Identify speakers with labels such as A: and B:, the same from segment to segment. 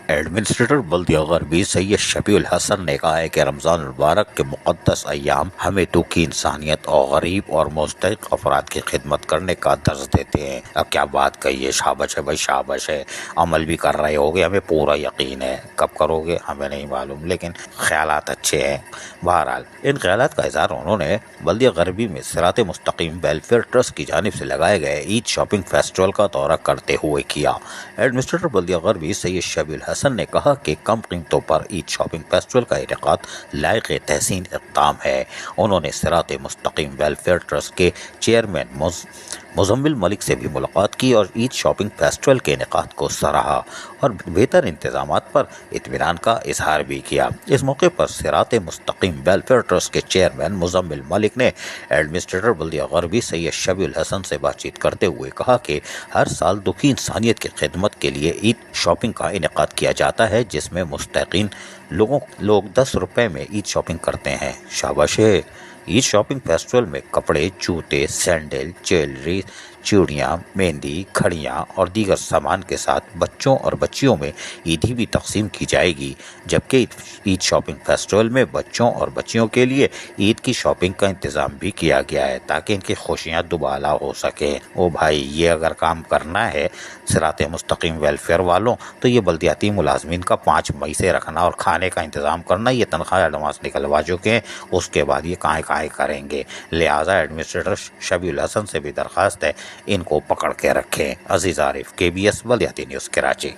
A: Administrator بلدیہ غربی سید شفیع الحسن نے کہا ہے کہ رمضان المبارک کے مقدس ایام ہمیں دکھی انسانیت اور غریب اور مستحق افراد کی خدمت کرنے کا درس دیتے ہیں۔ اب کیا بات کہیے، شاباش ہے بھائی، شاباش ہے، عمل بھی کر رہے ہوگے، ہمیں پورا یقین ہے، کب کرو گے ہمیں نہیں معلوم، لیکن خیالات اچھے ہیں۔ بہرحال ان خیالات کا اظہار انہوں نے بلدیہ غربی میں صراط مستقیم ویلفیئر ٹرسٹ کی جانب سے لگائے گئے عید شاپنگ فیسٹیول کا دورہ کرتے ہوئے کیا۔ ایڈمنسٹریٹر بلدیہ غربی سید شفیع الحسن نے کہا کہ کم قیمتوں پر عید شاپنگ فیسٹیول کا انعقاد لائق تحسین اقدام ہے۔ انہوں نے صراط مستقیم ویلفیئر ٹرسٹ کے چیئرمین مزمل ملک سے بھی ملاقات کی اور عید شاپنگ فیسٹیول کے انعقاد کو سراہا اور بہتر انتظامات پر اطمینان کا اظہار بھی کیا۔ اس موقع پر صراط مستقیم ویلفیئر ٹرسٹ کے چیئرمین مزمل ملک نے ایڈمنسٹریٹر بلدیہ غربی سید شفیع الحسن سے بات چیت کرتے ہوئے کہا کہ ہر سال دکھی انسانیت کی خدمت کے لیے عید شاپنگ کا انعقاد کیا جاتا ہے، جس میں مستحقین لوگ 10 روپے میں عید شاپنگ کرتے ہیں۔ شاباش ہے۔ عید شاپنگ فیسٹیول میں کپڑے، جوتے، سینڈل، جیولری، چوڑیاں، مہندی، گھڑیاں اور دیگر سامان کے ساتھ بچوں اور بچیوں میں عیدی بھی تقسیم کی جائے گی، جبکہ عید شاپنگ فیسٹیول میں بچوں اور بچیوں کے لیے عید کی شاپنگ کا انتظام بھی کیا گیا ہے تاکہ ان کی خوشیاں دوبالا ہو سکیں۔ او بھائی، یہ اگر کام کرنا ہے صراط مستقیم ویلفیئر والوں تو یہ بلدیاتی ملازمین کا 5 مئی سے رکھنا اور کھانے کا انتظام کرنا، یہ تنخواہ ایڈوانس نکلوا چکے ہیں، اس کے بعد یہ کائیں کریں گے۔ لہٰذا ایڈمنسٹریٹر شفیع الحسن سے بھی درخواست ہے ان کو پکڑ کے رکھیں۔ عزیز عارف، KBS بلدیاتی نیوز کراچی۔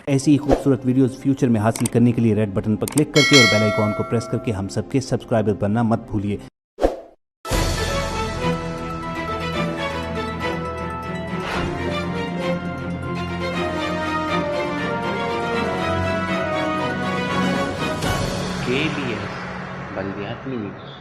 B: ایسی ہی خوبصورت ویڈیوز فیوچر میں حاصل کرنے کے لیے ریڈ بٹن پر کلک کر کے اور بیل آئیکن کو پریس کر کے ہم سب کے سبسکرائبر بننا مت بھولیے۔
C: KBS بلدیاتی نیوز۔